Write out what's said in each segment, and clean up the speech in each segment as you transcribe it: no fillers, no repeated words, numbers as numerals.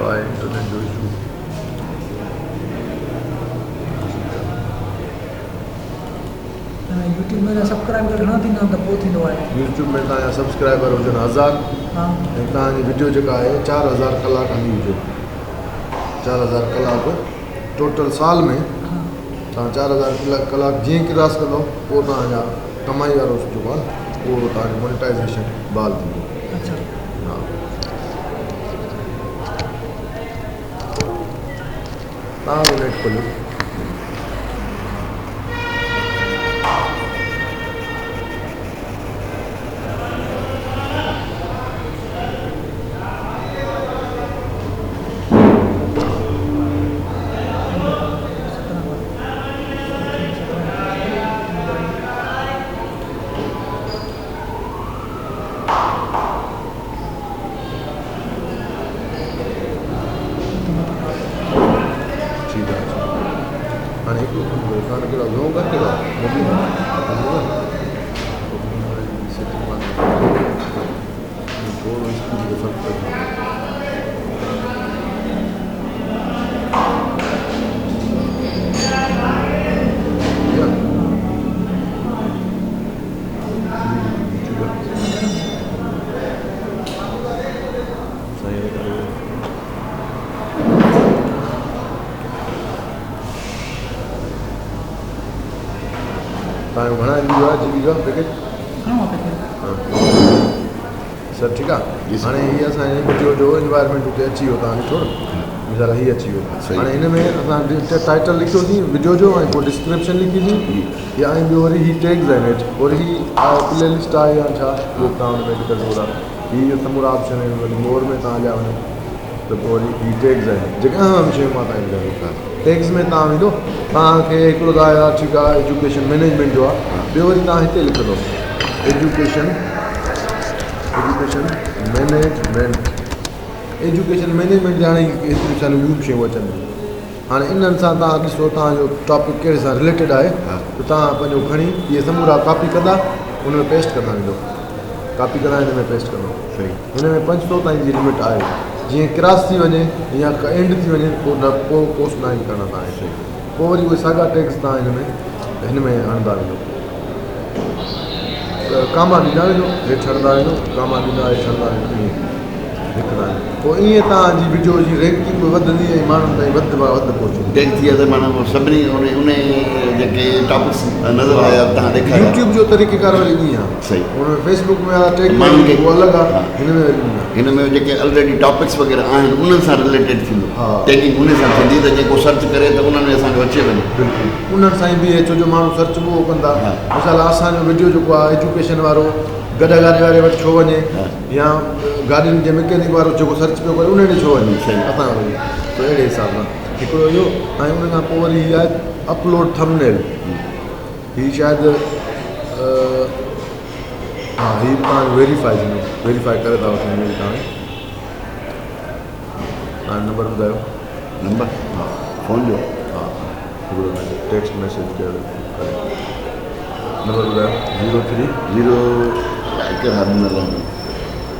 आहे इंटरनेट जो issue. YouTube में सब्सक्राइबर घणा थींदा त पोइ थींदो आहे? यूट्यूब में तव्हांजा सब्सक्राइबर हुजनि 1000 हाँ ऐं तव्हांजी वीडियो जेका आहे 4000 कलाक हली हुजे। 4000 कलाक टोटल साल में हाँ तव्हां 4000 कलाक जीअं क्रॉस कंदव पोइ तव्हांजा कमाई वारो जेको आहे उहो तव्हांजो मोनेटाइज़ेशन बहाल थींदो। अच्छा हा तव्हां नेट खोलियो। ठीक है हाणे हिकु तव्हां कहिड़ा लोग कहिड़ा थोरो स्पीड जो फ़र्क़ु पवंदो। तव्हांजो घणा MB आहे GB का पैकेज? घणो आहे पैकेज? सर ठीकु आहे। हाणे हीअ असांजे वीडियो जो एनवायरमेंट हुते अची वियो तव्हां ॾिठो न मिसाल हीअ अची वियो। हाणे हिन में असां टाइटल लिखियोसीं वीडियो जो ऐं पोइ डिस्क्रिप्शन लिखीसीं या ऐं ॿियो वरी हीअ टैग्स आहिनि हेठि वरी हीअ प्ले लिस्ट आहे या छा उहो तव्हां हुन में लिखी सघो था। हीअ समूरा ऑप्शन आहिनि वरी मोर में तव्हां जा वञो त पोइ वरी हीअ टैग्स आहिनि जेके अहम शयूं मां तव्हांखे ॿुधायो। टैग्स में तव्हां वेंदो तव्हांखे हिकिड़ो त आहे ठीकु आहे एजुकेशन मैनेजमेंट जो आहे। ॿियो वरी तव्हां हिते लिखंदो एजुकेशन मैनेजमेंट जे हाणे एतिरियूं सारियूं ॿियूं शयूं अचनि। हाणे इन्हनि सां तव्हां ॾिसो तव्हांजो टॉपिक कहिड़े सां रिलेटेड आहे त तव्हां पंहिंजो खणी इहे समूरा कॉपी कंदा हुन में पेस्ट कंदा वेंदो कॉपी कंदा हिन में पेस्ट कंदो। सही हिन में 500 ताईं जी लिमिट आहे। जीअं क्रॉस थी वञे या एंड थी वञे पोइ पोस्ट नाइन करणा तव्हांखे। पोइ वरी उहे साॻा टैक्स तव्हां हिन में हणंदा वञो कामा ॾींदा वञो हेठि हणंदा वञो कामा ॾींदा हेठि हणंदा वञो ईअं लिखंदा आहिनि। पोइ ईअं तव्हांजी वीडियो जी रैंकिंग बि वधंदी ऐं माण्हुनि ताईं वधि खां वधि पहुचंदी। टैग थी विया त माना सभिनी उन जेके टॉपिक्स नज़र आया तव्हां ॾेखारिया। यूट्यूब जो तरीक़ेकार वरी ईअं आहे। सही हुन में फेसबुक में वारा टैग माण्हुनि खे उहो अलॻि आहे। हिन में वरी ईअं आहे। हिन में जेके ऑलरेडी टॉपिक्स वग़ैरह आहिनि उन्हनि सां रिलेटेड थींदो। हा टैगिंग उन सां थींदी त जेको सर्च करे त उन्हनि में असांजो अचे वञे। बिल्कुलु उन्हनि सां ई बि छो जो माण्हू सर्च बि उहो कंदा। मिसाल असांजो वीडियो जेको आहे एजुकेशन वारो गॾ गाॾी वारे वटि छो वञे या गाॾियुनि जे मैकेनिक वारो जेको सर्च पियो करे उन ॾे छो वञे असां वञूं त अहिड़े हिसाब सां हिकिड़ो इहो। ऐं उन खां पोइ वरी हीअ आहे अपलोड थंबनेल। हीअ शायदि हा हीअ तव्हां वेरीफाई थींदो वेरीफाई करे था वठो हिन तव्हां नंबर ॿुधायो। नंबर हा फ़ोन जो हा हिकिड़ो टेक्स्ट मैसेज करे नंबर ॿुधायो 03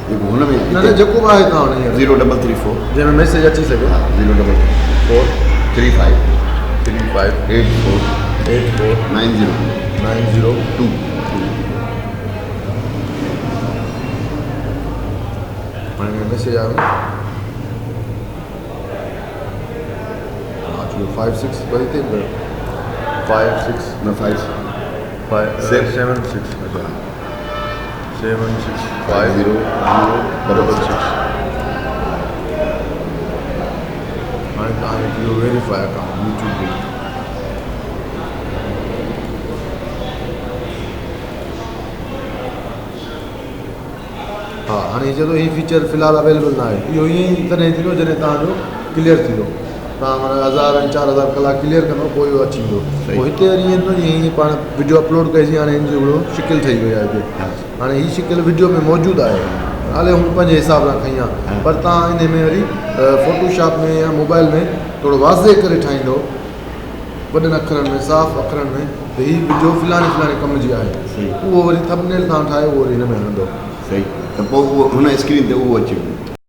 हुन में न जेको बि आहे तव्हां हुन 0334 जंहिंमें मैसेज अची सघे 0435 35 84 90 902 हाणे मैसेज आयो न 56 वरी ते 56 न 5 76 7650 हाणे तव्हांखे इहो वेरीफाई अकाउंट यूट्यूब ते हा हाणे जॾहिं हीअ फीचर फ़िलहालु अवेलेबल न आहे इहो ईअं ई तॾहिं थींदो जॾहिं तव्हांजो क्लियर थींदो। तव्हां माना 1000 ऐं 4000 कलाक क्लियर कंदो पोइ इहो अची वेंदो। पोइ हिते वरी ईअं थींदो जीअं हीअं पाण वीडियो अपलोड कईसीं हाणे हिन जो हिकिड़ो शिकिल ठही वई आहे हिते। हाणे हीअ शिकिल वीडियो में मौजूदु आहे हाले हू पंहिंजे हिसाब सां खई आहे पर तव्हां इन में वरी फ़ोटोशॉप में या मोबाइल में थोरो वाज़े करे ठाहींदो वॾनि अखरनि में साफ़ अखरनि में त हीअ वीडियो फलाणे कम जी आहे। उहो वरी थंबनेल तव्हां ठाहियो उहो वरी हिन में हलंदो। सही त पोइ उहो हुन स्क्रीन ते उहो अची वेंदो।